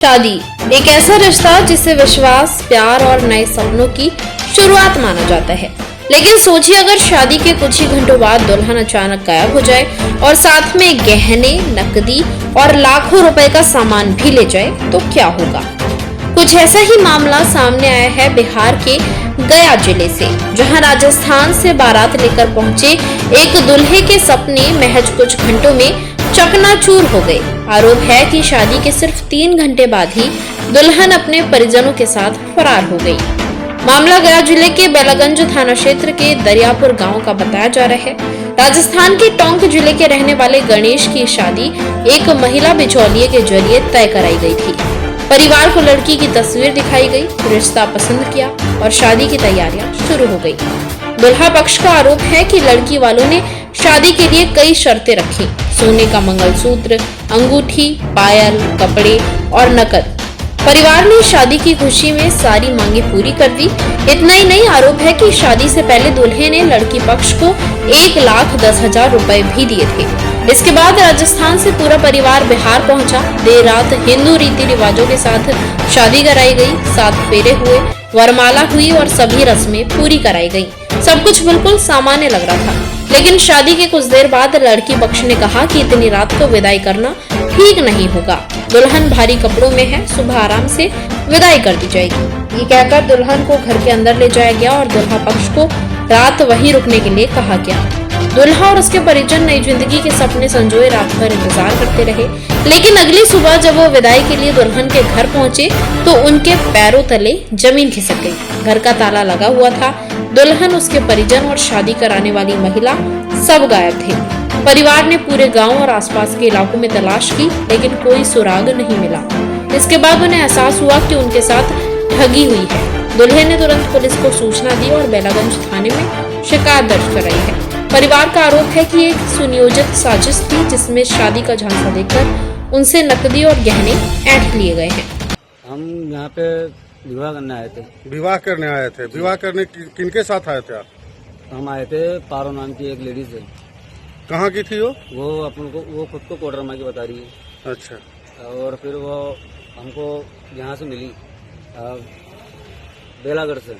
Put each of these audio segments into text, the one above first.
शादी एक ऐसा रिश्ता जिसे विश्वास, प्यार और नए सपनों की शुरुआत माना जाता है। लेकिन सोचिए अगर शादी के कुछ ही घंटों बाद दुल्हन अचानक गायब हो जाए और साथ में गहने, नकदी और लाखों रुपए का सामान भी ले जाए तो क्या होगा। कुछ ऐसा ही मामला सामने आया है बिहार के गया जिले से, जहां राजस्थान से बारात लेकर पहुंचे एक दूल्हे के सपने महज कुछ घंटों में चकनाचूर हो गए। आरोप है कि शादी के सिर्फ 3 घंटे बाद ही दुल्हन अपने परिजनों के साथ फरार हो गई। मामला गया जिले के बेलागंज थाना क्षेत्र के दरियापुर गांव का बताया जा रहा है। राजस्थान के टोंक जिले के रहने वाले गणेश की शादी एक महिला बिचौलिए के जरिए तय कराई गई थी। परिवार को लड़की की तस्वीर दिखाई गई, रिश्ता पसंद किया और शादी की तैयारियां शुरू हो गई। दुल्हा पक्ष का आरोप है कि लड़की वालों ने शादी के लिए कई शर्तें रखी। सोने का मंगलसूत्र, अंगूठी, पायल, कपड़े और नकद। परिवार ने शादी की खुशी में सारी मांगे पूरी कर दी। इतना ही नहीं, आरोप है कि शादी से पहले दूल्हे ने लड़की पक्ष को 1,10,000 रुपए भी दिए थे। इसके बाद राजस्थान से पूरा परिवार बिहार पहुंचा। देर रात हिंदू रीति रिवाजों के साथ शादी कराई गई। 7 फेरे हुए, वरमाला हुई और सभी रस्में पूरी कराई गई। सब कुछ बिल्कुल सामान्य लग रहा था, लेकिन शादी के कुछ देर बाद लड़की पक्ष ने कहा कि इतनी रात को विदाई करना ठीक नहीं होगा। दुल्हन भारी कपड़ों में है, सुबह आराम से विदाई कर दी जाएगी। ये कहकर दुल्हन को घर के अंदर ले जाया गया और दुल्हा पक्ष को रात वहीं रुकने के लिए कहा गया। दुल्हा और उसके परिजन नई जिंदगी के सपने संजोए रात भर इंतजार करते रहे। लेकिन अगली सुबह जब वो विदाई के लिए दुल्हन के घर पहुंचे तो उनके पैरों तले जमीन खिसक गई। घर का ताला लगा हुआ था। दुल्हन, उसके परिजन और शादी कराने वाली महिला सब गायब थे। परिवार ने पूरे गांव और आसपास के इलाकों में तलाश की, लेकिन कोई सुराग नहीं मिला। इसके बाद उन्हें एहसास हुआ कि उनके साथ ठगी हुई है। दुल्हे ने तुरंत पुलिस को सूचना दी और बेलागंज थाने में शिकायत दर्ज कराई है। परिवार का आरोप है कि एक सुनियोजित साजिश थी, जिसमें शादी का झांसा देकर उनसे नकदी और गहने ऐंठ लिए गए हैं। हम यहाँ पे विवाह करने आए थे। विवाह करने आए थे? विवाह करने किनके साथ आए थे आप? हम आए थे पारो नाम की एक लेडीज है। कहाँ की थी वो? वो अपन को वो खुद को कोडरमा की बता रही है। अच्छा। और फिर वो हमको यहाँ से मिली बेलागढ़ से।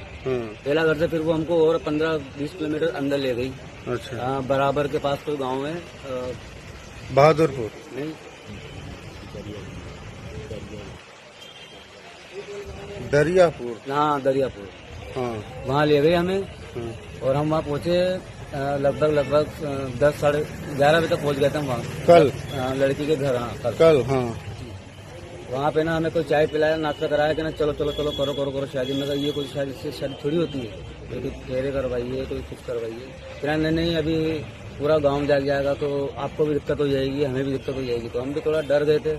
बेलागढ़ से फिर वो हमको और 15-20 किलोमीटर अंदर ले गई। अच्छा। बराबर के पास कोई गांव है, बहादुरपुर नहीं, दरियापुर। हाँ दरियापुर। हाँ, वहाँ ले गए हमें। और हम वहाँ पहुँचे लगभग 10 साढ़े 11 बजे तक पहुँच गए थे हम वहाँ। कल? लड़की के घर। हाँ कल। हाँ। वहाँ पे ना हमें कोई चाय पिलाया, नाश्ता कराया कि ना चलो चलो चलो करो करो करो शादी। में ये कोई शादी से शादी थोड़ी होती है, कोई फेरे करवाइए, कोई कुछ करवाइए। फिर नहीं अभी पूरा गांव जाग जाएगा तो आपको भी दिक्कत हो जाएगी, हमें भी दिक्कत हो जाएगी। तो हम भी थोड़ा डर गए थे।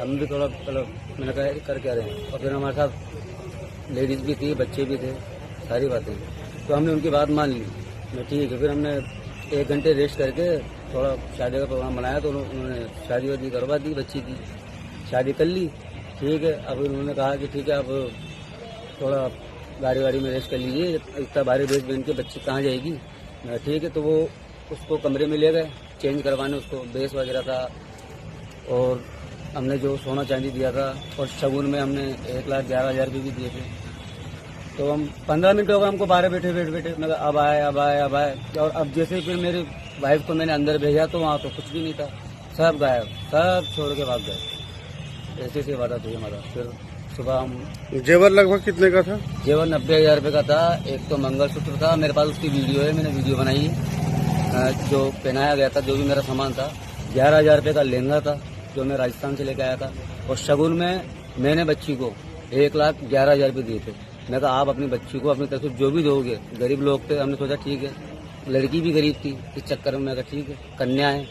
हम भी थोड़ा मैंने कहा कर क्या रहे हैं। और फिर हमारे साथ लेडीज भी थी, बच्चे भी थे, सारी बातें। तो हमने उनकी बात मान ली। मैं ठीक है। फिर हमने 1 घंटे रेस्ट करके थोड़ा शादी का प्रोग्राम बनाया। तो उन्होंने शादी वादी करवा दी, बच्ची की शादी कर ली। ठीक है। अब उन्होंने कहा कि ठीक है, अब थोड़ा गाड़ी वाड़ी में रेस्ट कर लीजिए, इतना भारी ड्रेस पहन के बच्ची कहाँ जाएगी। ठीक है। तो वो उसको कमरे में ले गए चेंज करवाने। उसको बेस वगैरह था और हमने जो सोना चांदी दिया था और शगुन में हमने 1,11,000 रुपये भी दिए थे। तो हम 15 मिनट हो गए हमको बाहर बैठे बैठे। मैं अब आए अब आए अब आए। और अब जैसे फिर मेरी वाइफ को मैंने अंदर भेजा तो वहाँ तो कुछ भी नहीं था, सब गायब, सब छोड़ के भाग गए। ऐसे से वादा थी हमारा। फिर सुबह हम जेवर लगभग कितने का था? जेवर 90,000 रुपये का था। एक तो मंगलसूत्र था, मेरे पास उसकी वीडियो है, मैंने वीडियो बनाई जो पहनाया गया था, जो भी मेरा सामान था। 11,000 रुपये का लहंगा था जो मैं राजस्थान से लेकर आया था। और शगुन में मैंने बच्ची को 1,11,000 रुपये दिए थे। मैं कहा आप अपनी बच्ची को अपनी तरफ से जो भी दोगे, गरीब लोग थे, हमने सोचा ठीक है। लड़की भी गरीब थी, इस चक्कर में मैं कहा ठीक है, कन्या है।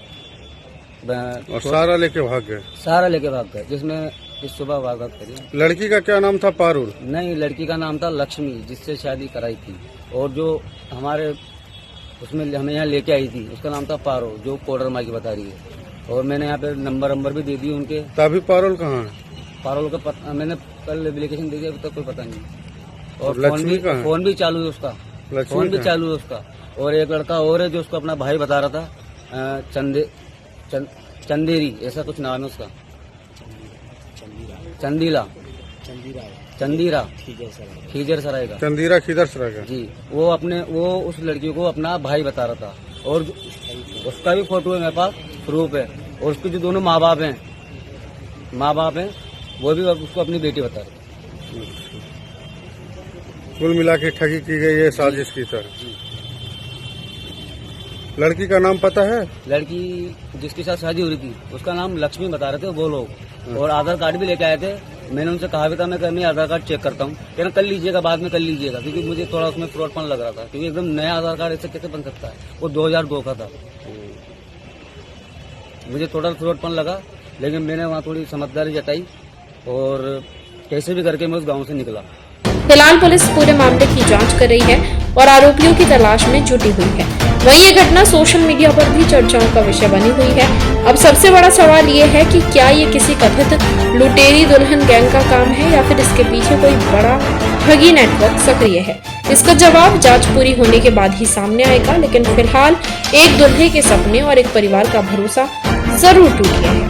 और सारा लेके भाग गए? सारा लेके भाग गए, जिसमें इस सुबह वारदात करी। लड़की का क्या नाम था? पारुल? नहीं, लड़की का नाम था लक्ष्मी, जिससे शादी कराई थी। और जो हमारे उसमें हमें यहाँ लेके आई थी उसका नाम था पारो, जो कोडरमा की बता रही है। और मैंने यहाँ पे नंबर भी दे दी उनके। तभी पारुल कहाँ है? पारुल का मैंने कल एप्लीकेशन दे दिया, अभी तक कोई पता नहीं। और फोन भी चालू है उसका, फोन भी चालू है उसका। और एक लड़का और है जो उसको अपना भाई बता रहा था, चंदेरी ऐसा कुछ नाम है उसका। चंदीला चंदीरा खीजर सराय का चंदीरा किधर सराय का? जी। वो उस लड़की को अपना भाई बता रहा था, और उसका भी फोटो है मेरे पास, प्रूफ है। और उसके जो दोनों माँ बाप हैं वो भी उसको अपनी बेटी बता रहे थे। कुल मिला के ठगी की गई है साजिश की तरह। लड़की का नाम पता है? लड़की जिसके साथ शादी हो रही थी उसका नाम लक्ष्मी बता रहे थे वो लोग, और आधार कार्ड भी लेके आए थे। मैंने उनसे कहा भी था मैं आधार कार्ड चेक करता हूँ, कहना कर लीजिएगा, बाद में कर लीजिएगा, क्योंकि मुझे थोड़ा उसमें फ्रॉडपन लग रहा था, क्योंकि एकदम नया आधार कार्ड ऐसे कैसे बन सकता है, वो 2002 का था। मुझे थोड़ा फ्रॉडपन लगा, लेकिन मैंने वहाँ थोड़ी समझदारी जताई और कैसे भी करके मैं उस गाँव से निकला। फिलहाल पुलिस पूरे मामले की जांच कर रही है और आरोपियों की तलाश में जुटी हुई है। वहीं ये घटना सोशल मीडिया पर भी चर्चाओं का विषय बनी हुई है। अब सबसे बड़ा सवाल ये है कि क्या ये किसी कथित लुटेरी दुल्हन गैंग का काम है या फिर इसके पीछे कोई बड़ा ठगी नेटवर्क सक्रिय है। इसका जवाब जांच पूरी होने के बाद ही सामने आएगा, लेकिन फिलहाल एक दुल्हे के सपने और एक परिवार का भरोसा जरूर टूट गया है।